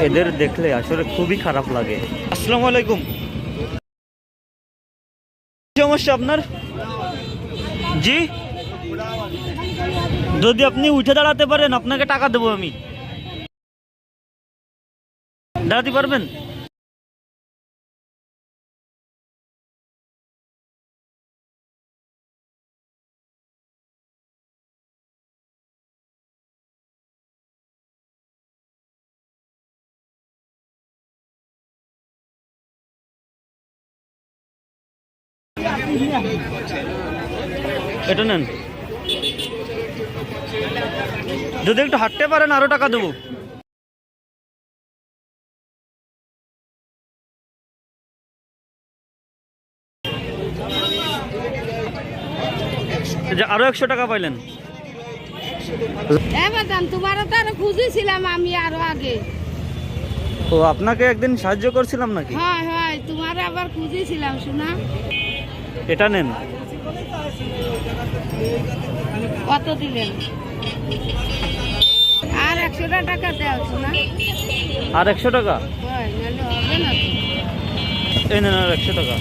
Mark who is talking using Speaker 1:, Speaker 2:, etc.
Speaker 1: এদের দেখলে আসলে খুবই খারাপ লাগে। আসসালামু আলাইকুম। কি সমস্যা আপনার? জি, যদি আপনি উঠে দাঁড়াতে পারেন আপনাকে টাকা দেবো আমি। দাঁড়াতে পারবেন? এটা নেন, যদি একটু হাঁটতে পারেন আরো টাকা দেবো। আরো 100 টাকা পাইলেন।
Speaker 2: তোমারও তো আরো খুঁজেছিলাম আমি আরো আগে।
Speaker 1: ও, আপনাকে একদিন সাহায্য করছিলাম নাকি?
Speaker 2: হয় হয়, তোমার আবার খুঁজেছিলাম শোনা।
Speaker 1: এটা নেন।
Speaker 2: কত দিলেন? আর 100 টাকা দেওয়া শোনা।
Speaker 1: আর 100 টাকা?
Speaker 2: হয়, নাহলে হবে না তো।
Speaker 1: এই নেন আর 100 টাকা।